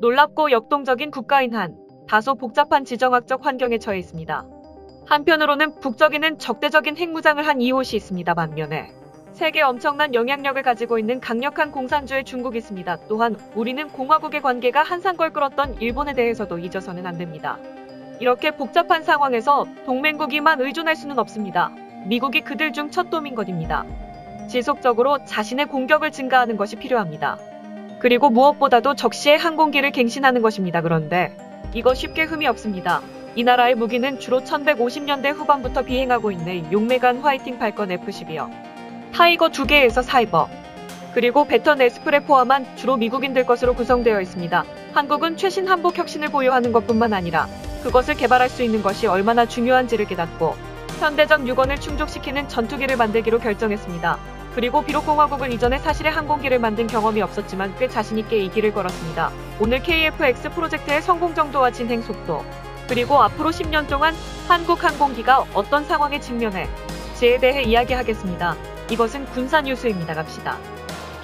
놀랍고 역동적인 국가인 한 다소 복잡한 지정학적 환경에 처해 있습니다. 한편으로는 북적이는 적대적인 핵무장을 한 이곳이 있습니다. 반면에 세계 엄청난 영향력을 가지고 있는 강력한 공산주의 중국이 있습니다. 또한 우리는 공화국의 관계가 한산걸 끌었던 일본에 대해서도 잊어서는 안 됩니다. 이렇게 복잡한 상황에서 동맹국이만 의존할 수는 없습니다. 미국이 그들 중 첫 도민권입니다. 지속적으로 자신의 공격을 증가하는 것이 필요합니다. 그리고 무엇보다도 적시에 항공기를 갱신하는 것입니다. 그런데 이거 쉽게 흠이 없습니다. 이 나라의 무기는 주로 1150년대 후반부터 비행하고 있는 용매간 화이팅 발건 F-12여 타이거 2개에서 사이버 그리고 배턴 에스프레 포함한 주로 미국인들 것으로 구성되어 있습니다. 한국은 최신 한복 혁신을 보유하는 것뿐만 아니라 그것을 개발할 수 있는 것이 얼마나 중요한지를 깨닫고 현대전 유건을 충족시키는 전투기를 만들기로 결정했습니다. 그리고 비록 공화국을 이전에 사실의 항공기를 만든 경험이 없었지만 꽤 자신있게 이 길을 걸었습니다. 오늘 KF-X 프로젝트의 성공 정도와 진행 속도 그리고 앞으로 10년 동안 한국 항공기가 어떤 상황에 직면해?지에 대해 이야기하겠습니다. 이것은 군사 뉴스입니다. 갑시다.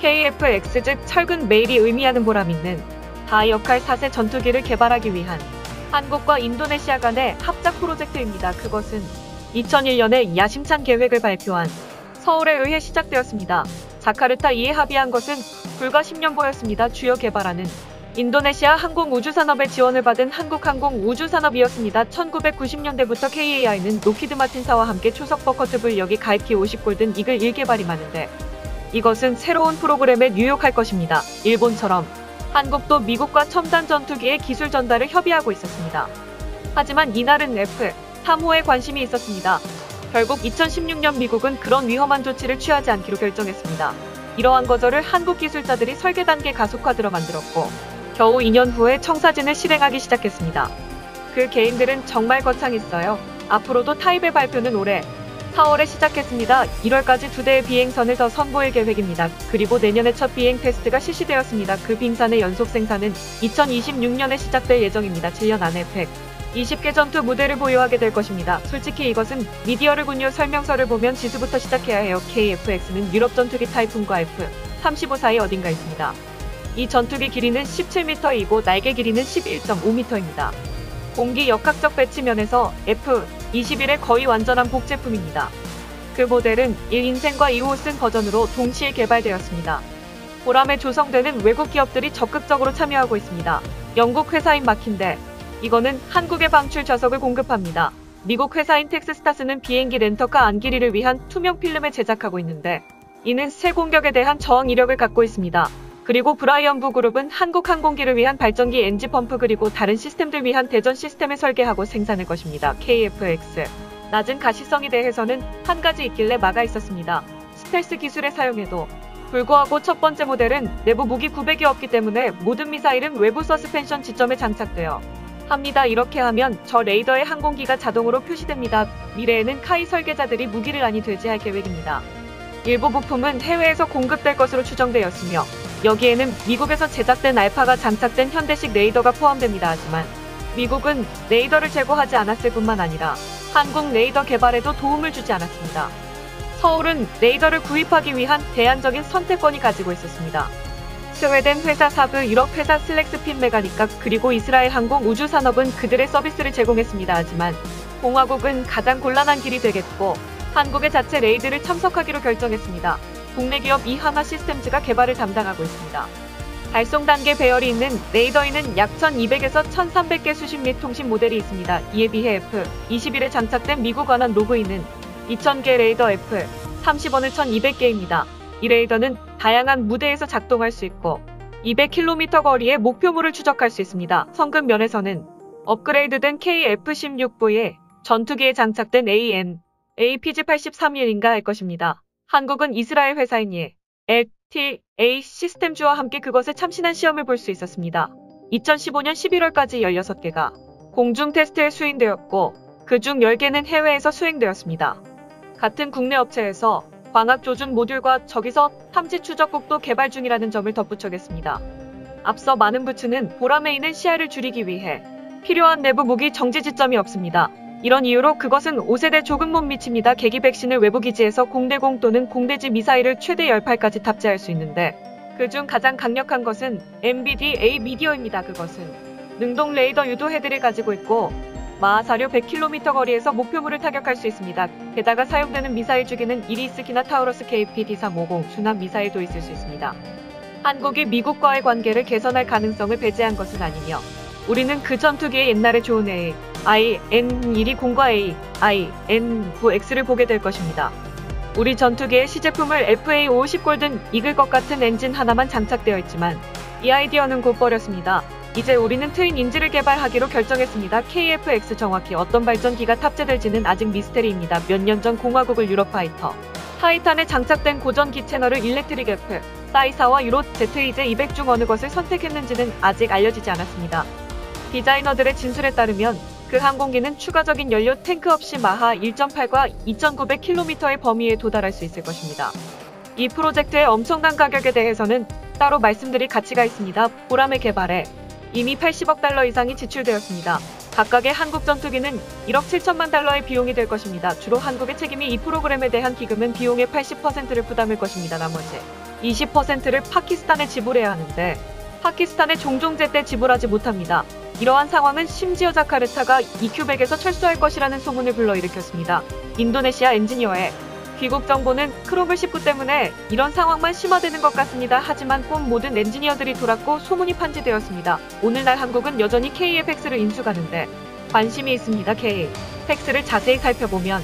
KF-X 즉 철근 메일이 의미하는 보람있는 다 역할 4세 전투기를 개발하기 위한 한국과 인도네시아 간의 합작 프로젝트입니다. 그것은 2001년에 야심찬 계획을 발표한 서울에 의해 시작되었습니다. 자카르타 이에 합의한 것은 불과 10년보였습니다. 주요 개발하는 인도네시아 항공우주산업의 지원을 받은 한국항공우주산업이었습니다. 1990년대부터 KAI는 로키드 마틴사와 함께 초석 버커트 분력이 가입 P-50 골든 이글 1개발이 많은데 이것은 새로운 프로그램에 뉴욕할 것입니다. 일본처럼 한국도 미국과 첨단 전투기의 기술 전달을 협의하고 있었습니다. 하지만 이날은 F-3호에 관심이 있었습니다. 결국 2016년 미국은 그런 위험한 조치를 취하지 않기로 결정했습니다. 이러한 거절을 한국 기술자들이 설계 단계 가속화들어 만들었고 겨우 2년 후에 청사진을 실행하기 시작했습니다. 그 개인들은 정말 거창했어요. 앞으로도 타입의 발표는 올해 4월에 시작했습니다. 1월까지 2대의 비행선을 더 선보일 계획입니다. 그리고 내년에 첫 비행 테스트가 실시되었습니다. 그 빙산의 연속 생산은 2026년에 시작될 예정입니다. 7년 안에 120개 전투 무대를 보유하게 될 것입니다. 솔직히 이것은 미디어를군요. 설명서를 보면 지수부터 시작해야 해요. KF-X는 유럽 전투기 타이푼과 F-35 사이 어딘가 있습니다. 이 전투기 길이는 17m이고 날개 길이는 11.5m입니다. 공기 역학적 배치면에서 F-21의 거의 완전한 복제품입니다. 그 모델은 1인생과 2호승 버전으로 동시에 개발되었습니다. 보람에 조성되는 외국 기업들이 적극적으로 참여하고 있습니다. 영국 회사인 마킨데 이거는 한국의 방출 좌석을 공급합니다. 미국 회사인 텍스스타스는 비행기 렌터카 안기리를 위한 투명 필름을 제작하고 있는데 이는 새 공격에 대한 저항 이력을 갖고 있습니다. 그리고 브라이언부 그룹은 한국 항공기를 위한 발전기 엔진 펌프 그리고 다른 시스템들 위한 대전 시스템을 설계하고 생산할 것입니다. KF-X 낮은 가시성에 대해서는 한 가지 있길래 막아 있었습니다. 스텔스 기술의 사용에도 불구하고 첫 번째 모델은 내부 무기 구백이 없기 때문에 모든 미사일은 외부 서스펜션 지점에 장착되어 합니다. 이렇게 하면 저 레이더의 항공기가 자동으로 표시됩니다. 미래에는 카이 설계자들이 무기를 안이 되지 할 계획입니다. 일부 부품은 해외에서 공급될 것으로 추정되었으며 여기에는 미국에서 제작된 알파가 장착된 현대식 레이더가 포함됩니다. 하지만 미국은 레이더를 제고하지 않았을 뿐만 아니라 한국 레이더 개발에도 도움을 주지 않았습니다. 서울은 레이더를 구입하기 위한 대안적인 선택권이 가지고 있었습니다. 스웨덴 회사 사브, 유럽 회사 슬렉스핀 메가니카 그리고 이스라엘 항공우주산업은 그들의 서비스를 제공했습니다. 하지만 공화국은 가장 곤란한 길이 되겠고 한국의 자체 레이드를 참석하기로 결정했습니다. 국내 기업 이하나 시스템즈가 개발을 담당하고 있습니다. 발송 단계 배열이 있는 레이더에는 약 1200에서 1300개 수신 및 통신 모델이 있습니다. 이에 비해 F-21에 장착된 미국 완한 로그인은 2000개 레이더 F-30원을 1200개입니다. 이 레이더는 다양한 무대에서 작동할 수 있고 200km 거리의 목표물을 추적할 수 있습니다. 성급 면에서는 업그레이드된 KF-16V에 전투기에 장착된 APG-83인가 할 것입니다. 한국은 이스라엘 회사인 LTA 시스템즈와 함께 그것에 참신한 시험을 볼 수 있었습니다. 2015년 11월까지 16개가 공중 테스트에 수행되었고 그중 10개는 해외에서 수행되었습니다. 같은 국내 업체에서 광학 조준 모듈과 저기서 탐지 추적국도 개발 중이라는 점을 덧붙여겠습니다. 앞서 많은 부츠는 보람에 있는 시야를 줄이기 위해 필요한 내부 무기 정지 지점이 없습니다. 이런 이유로 그것은 5세대 조금 못 미칩니다. 계기 백신을 외부 기지에서 공대공 또는 공대지 미사일을 최대 18까지 탑재할 수 있는데 그중 가장 강력한 것은 MBDA 미디어입니다. 그것은 능동 레이더 유도 헤드를 가지고 있고 마하 사료 100km 거리에서 목표물을 타격할 수 있습니다. 게다가 사용되는 미사일 주기는 이리스키나 타우러스 KPD-350 순환 미사일도 있을 수 있습니다. 한국이 미국과의 관계를 개선할 가능성을 배제한 것은 아니며 우리는 그 전투기의 옛날에 좋은 AIN-120과 AIN-9X를 보게 될 것입니다. 우리 전투기의 시제품을 FA-50 골든 이글 것 같은 엔진 하나만 장착되어 있지만 이 아이디어는 곧 버렸습니다. 이제 우리는 트윈 인지를 개발하기로 결정했습니다. KF-X 정확히 어떤 발전기가 탑재될지는 아직 미스테리입니다. 몇 년 전 공화국을 유로파이터 타이탄에 장착된 고전기 채널을 일렉트릭 F, 사이사와 유로 ZEJ200 중 어느 것을 선택했는지는 아직 알려지지 않았습니다. 디자이너들의 진술에 따르면 그 항공기는 추가적인 연료 탱크 없이 마하 1.8과 2,900km의 범위에 도달할 수 있을 것입니다. 이 프로젝트의 엄청난 가격에 대해서는 따로 말씀드릴 가치가 있습니다. 보람의 개발에 이미 80억 달러 이상이 지출되었습니다. 각각의 한국 전투기는 1억 7천만 달러의 비용이 될 것입니다. 주로 한국의 책임이 이 프로그램에 대한 기금은 비용의 80%를 부담할 것입니다. 나머지 20%를 파키스탄에 지불해야 하는데 파키스탄에 종종 제때 지불하지 못합니다. 이러한 상황은 심지어 자카르타가 EQ100에서 철수할 것이라는 소문을 불러일으켰습니다. 인도네시아 엔지니어의 귀국 정보는 크로블 19 때문에 이런 상황만 심화되는 것 같습니다. 하지만 꼭 모든 엔지니어들이 돌았고 소문이 판지되었습니다. 오늘날 한국은 여전히 KF-X를 인수가는데 관심이 있습니다. KF-X를 자세히 살펴보면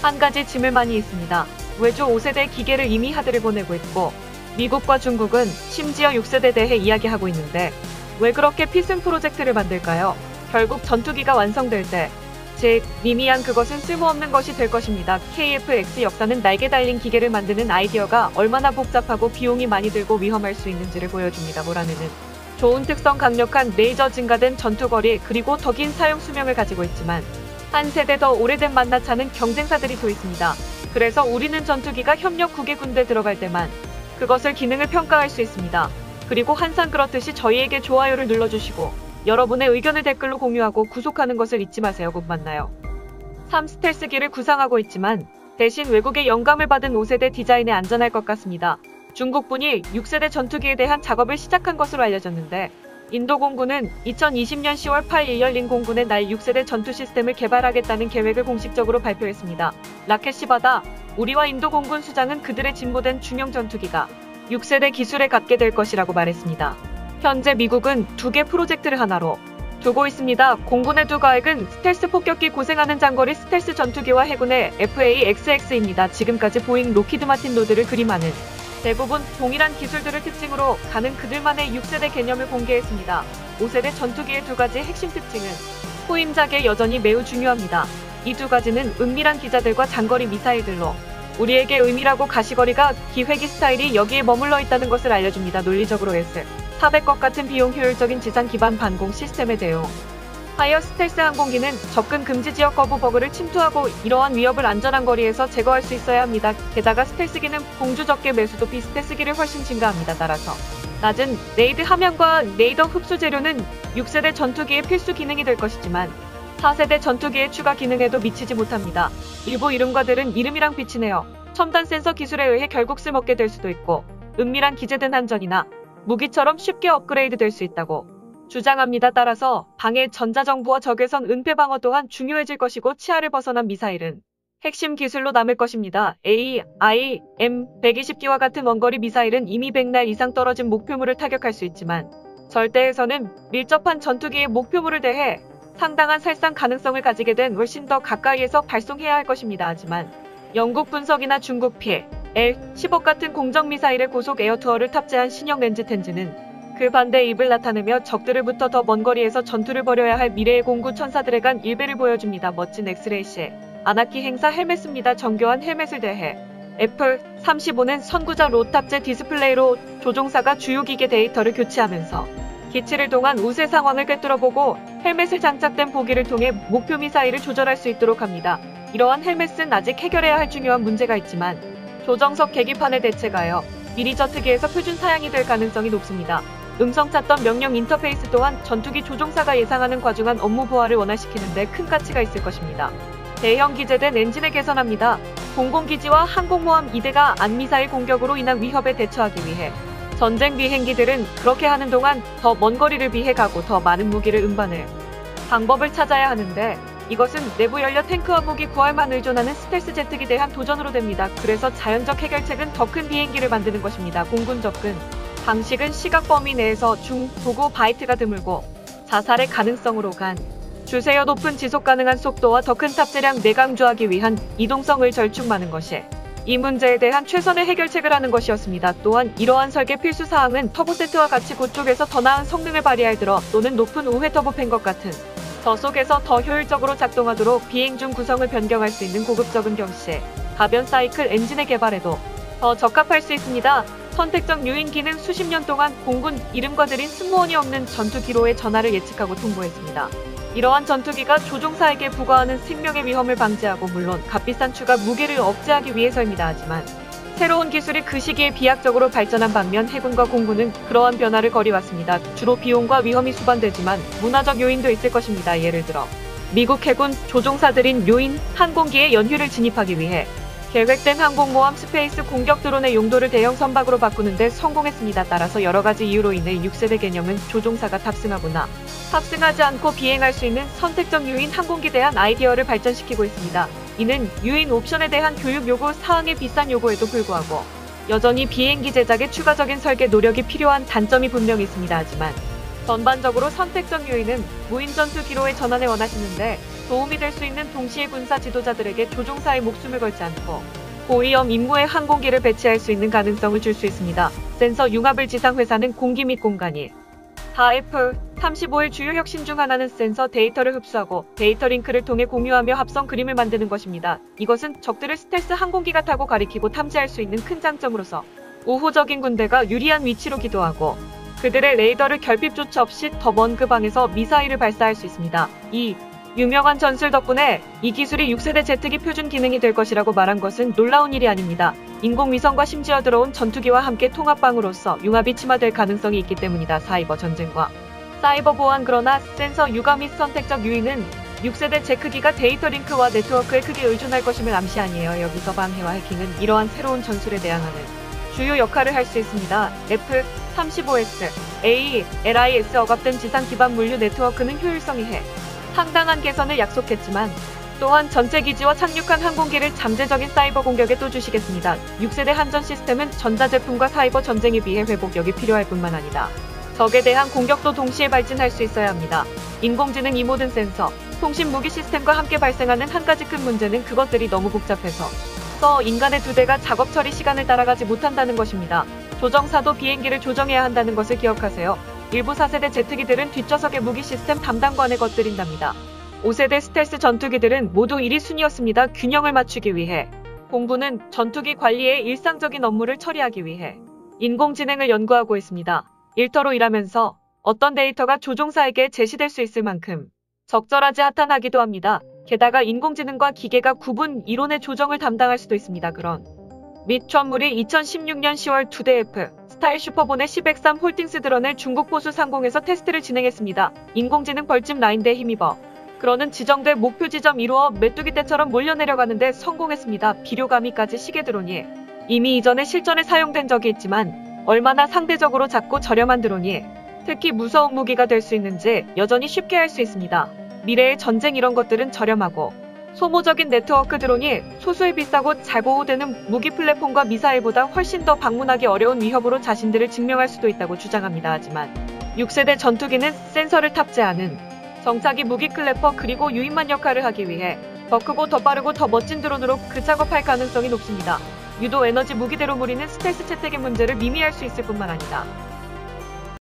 한 가지 질문만이 있습니다. 외주 5세대 기계를 이미 하드를 보내고 있고 미국과 중국은 심지어 6세대 대해 이야기하고 있는데 왜 그렇게 필승 프로젝트를 만들까요? 결국 전투기가 완성될 때 즉 미미한 그것은 쓸모없는 것이 될 것입니다. KF-X 역사는 날개 달린 기계를 만드는 아이디어가 얼마나 복잡하고 비용이 많이 들고 위험할 수 있는지를 보여줍니다. 모라네는 좋은 특성 강력한 레이저 증가된 전투거리 그리고 더 긴 사용 수명을 가지고 있지만 한 세대 더 오래된 만나차는 경쟁사들이 또 있습니다. 그래서 우리는 전투기가 협력 9개 군대 들어갈 때만 그것을 기능을 평가할 수 있습니다. 그리고 항상 그렇듯이 저희에게 좋아요를 눌러주시고 여러분의 의견을 댓글로 공유하고 구독하는 것을 잊지 마세요. 곧 만나요. 3 스텔스기를 구상하고 있지만 대신 외국의 영감을 받은 5세대 디자인에 안전할 것 같습니다. 중국분이 6세대 전투기에 대한 작업을 시작한 것으로 알려졌는데 인도 공군은 2020년 10월 8일 열린 공군의 날 6세대 전투 시스템을 개발하겠다는 계획을 공식적으로 발표했습니다. 라켓 시바다 우리와 인도 공군 수장은 그들의 진보된 중형 전투기가 6세대 기술에 갖게 될 것이라고 말했습니다. 현재 미국은 2개 프로젝트를 하나로 두고 있습니다. 공군의 두 가액은 스텔스 폭격기 고생하는 장거리 스텔스 전투기와 해군의 FA-XX-입니다. 지금까지 보잉 로키드 마틴 로드를 그림하는 대부분 동일한 기술들을 특징으로 가는 그들만의 6세대 개념을 공개했습니다. 5세대 전투기의 두 가지 핵심 특징은 포임작에 여전히 매우 중요합니다. 이 두 가지는 은밀한 기자들과 장거리 미사일들로 우리에게 은밀하고 가시거리가 기회기 스타일이 여기에 머물러 있다는 것을 알려줍니다. 논리적으로 S-400것 같은 비용 효율적인 지상 기반 반공 시스템에 대응. 하이어 스텔스 항공기는 접근 금지 지역 거부 버그를 침투하고 이러한 위협을 안전한 거리에서 제거할 수 있어야 합니다. 게다가 스텔스기는 공주 적게 매수도 비스텔스기를 훨씬 증가합니다. 따라서 낮은 레이드 함량과 레이더 흡수 재료는 6세대 전투기의 필수 기능이 될 것이지만 4세대 전투기의 추가 기능에도 미치지 못합니다. 일부 이름과들은 이름이랑 비치네요. 첨단 센서 기술에 의해 결국 쓸모없게 될 수도 있고 은밀한 기재된 한전이나 무기처럼 쉽게 업그레이드 될 수 있다고 주장합니다. 따라서 방해 전자정보와 적외선 은폐 방어 또한 중요해질 것이고 치아를 벗어난 미사일은 핵심 기술로 남을 것입니다. AIM-120기와 같은 원거리 미사일은 이미 100날 이상 떨어진 목표물을 타격할 수 있지만 절대에서는 밀접한 전투기의 목표물을 대해 상당한 살상 가능성을 가지게 된 훨씬 더 가까이에서 발송해야 할 것입니다. 하지만 영국 분석이나 중국 PL-15 같은 공정 미사일의 고속 에어투어를 탑재한 신형 렌즈 텐즈는 그 반대의 입을 나타내며 적들을부터 더 먼 거리에서 전투를 벌여야 할 미래의 공구 천사들에 간 일배를 보여줍니다. 멋진 엑스레이시 아나키 행사 헬멧입니다. 정교한 헬멧을 대해 F-35는 선구자 로 탑재 디스플레이로 조종사가 주요 기계 데이터를 교체하면서 기치를 동한 우세 상황을 꿰뚫어보고 헬멧을 장착된 보기를 통해 목표 미사일을 조절할 수 있도록 합니다. 이러한 헬멧은 아직 해결해야 할 중요한 문제가 있지만 조정석 계기판의 대체가요. 미리 저트기에서 표준 사양이 될 가능성이 높습니다. 음성 찾던 명령 인터페이스 또한 전투기 조종사가 예상하는 과중한 업무 보완을 원활시키는 데 큰 가치가 있을 것입니다. 대형 기재된 엔진을 개선합니다. 공공기지와 항공모함 2대가 안미사일 공격으로 인한 위협에 대처하기 위해 전쟁 비행기들은 그렇게 하는 동안 더 먼 거리를 비해 가고 더 많은 무기를 운반할 방법을 찾아야 하는데, 이것은 내부 연료 탱크와 무기 구할만 의존하는 스텔스 제트기에 대한 도전으로 됩니다. 그래서 자연적 해결책은 더 큰 비행기를 만드는 것입니다. 공군 접근 방식은 시각 범위 내에서 중, 도구 바이트가 드물고 자살의 가능성으로 주세여 높은 지속 가능한 속도와 더 큰 탑재량 내강조하기 위한 이동성을 절충하는 것이 이 문제에 대한 최선의 해결책을 하는 것이었습니다. 또한 이러한 설계 필수 사항은 터보세트와 같이 고쪽에서 더 나은 성능을 발휘할 들어 또는 높은 5회 터보팬 것 같은 저속에서 더 효율적으로 작동하도록 비행 중 구성을 변경할 수 있는 고급 경시 가변 사이클 엔진의 개발에도 더 적합할 수 있습니다. 선택적 유인 기능 수십 년 동안 공군 이름과 들인 승무원이 없는 전투기로의 전하를 예측하고 통보했습니다. 이러한 전투기가 조종사에게 부과하는 생명의 위험을 방지하고 물론 값비싼 추가 무게를 억제하기 위해서입니다. 하지만 새로운 기술이 그 시기에 비약적으로 발전한 반면 해군과 공군은 그러한 변화를 거리왔습니다. 주로 비용과 위험이 수반되지만 문화적 요인도 있을 것입니다. 예를 들어 미국 해군 조종사들인 요인 항공기에 연휴를 진입하기 위해 계획된 항공모함 스페이스 공격 드론의 용도를 대형 선박으로 바꾸는데 성공했습니다. 따라서 여러가지 이유로 인해 6세대 개념은 조종사가 탑승하거나 탑승하지 않고 비행할 수 있는 선택적 유인 항공기에 대한 아이디어를 발전시키고 있습니다. 이는 유인 옵션에 대한 교육 요구 사항의 비싼 요구에도 불구하고 여전히 비행기 제작에 추가적인 설계 노력이 필요한 단점이 분명히 있습니다. 하지만 전반적으로 선택적 유인은 무인 전투기로의 전환을 원하시는데 도움이 될 수 있는 동시에 군사 지도자들에게 조종사의 목숨을 걸지 않고 고위험 임무에 항공기를 배치할 수 있는 가능성을 줄 수 있습니다. 센서 융합을 지상 회사는 공기 및 공간이 다 F-35의 주요 혁신 중 하나는 센서 데이터를 흡수하고 데이터 링크를 통해 공유하며 합성 그림을 만드는 것입니다. 이것은 적들을 스텔스 항공기가 타고 가리키고 탐지할 수 있는 큰 장점으로서 우호적인 군대가 유리한 위치로 기도하고 그들의 레이더를 결핍조차 없이 더 먼 그 방에서 미사일을 발사할 수 있습니다. 이 유명한 전술 덕분에 이 기술이 6세대 제트기 표준 기능이 될 것이라고 말한 것은 놀라운 일이 아닙니다. 인공위성과 심지어 들어온 전투기와 함께 통합방으로서 융합이 침하될 가능성이 있기 때문이다. 사이버 전쟁과 사이버 보안. 그러나 센서 융합 및 선택적 유인은 6세대 제트기가 데이터 링크와 네트워크에 크게 의존할 것임을 암시 아니에요. 여기서 방해와 해킹은 이러한 새로운 전술에 대항하는 주요 역할을 할 수 있습니다. F-35S, A, LIS 억압된 지상 기반 물류 네트워크는 효율성이 상당한 개선을 약속했지만 또한 전체 기지와 착륙한 항공기를 잠재적인 사이버 공격에 또 주시겠습니다. 6세대 한전 시스템은 전자제품과 사이버 전쟁에 비해 회복력이 필요할 뿐만 아니라 적에 대한 공격도 동시에 발진할 수 있어야 합니다. 인공지능 이 모든 센서, 통신 무기 시스템과 함께 발생하는 한 가지 큰 문제는 그것들이 너무 복잡해서 인간의 두 대가 작업 처리 시간을 따라가지 못한다는 것입니다. 조정사도 비행기를 조정해야 한다는 것을 기억하세요. 일부 4세대 제트기들은 뒷좌석의 무기 시스템 담당관에 겉들인답니다. 5세대 스텔스 전투기들은 모두 1위 순위였습니다. 균형을 맞추기 위해 공군은 전투기 관리의 일상적인 업무를 처리하기 위해 인공지능을 연구하고 있습니다. 일터로 일하면서 어떤 데이터가 조종사에게 제시될 수 있을 만큼 적절하지 핫하기도 합니다. 게다가 인공지능과 기계가 구분 이론의 조정을 담당할 수도 있습니다. 그런 및 천물이 2016년 10월 2대 F 스타일 슈퍼보넷 10-3 홀딩스 드론을 중국 보수 상공에서 테스트를 진행했습니다. 인공지능 벌집 라인대에 힘입어 그러는 지정된 목표 지점 이루어 메뚜기 떼처럼 몰려내려가는데 성공했습니다. 비료가미까지 시계 드론이 이미 이전에 실전에 사용된 적이 있지만 얼마나 상대적으로 작고 저렴한 드론이 특히 무서운 무기가 될 수 있는지 여전히 쉽게 할 수 있습니다. 미래의 전쟁 이런 것들은 저렴하고 소모적인 네트워크 드론이 소수의 비싸고 잘 보호되는 무기 플랫폼과 미사일보다 훨씬 더 방문하기 어려운 위협으로 자신들을 증명할 수도 있다고 주장합니다. 하지만 6세대 전투기는 센서를 탑재하는 정착이 무기 클래퍼 그리고 유인만 역할을 하기 위해 더 크고 더 빠르고 더 멋진 드론으로 그 작업할 가능성이 높습니다. 유도 에너지 무기대로 무리는 스텔스 채택의 문제를 미미할 수 있을 뿐만 아니라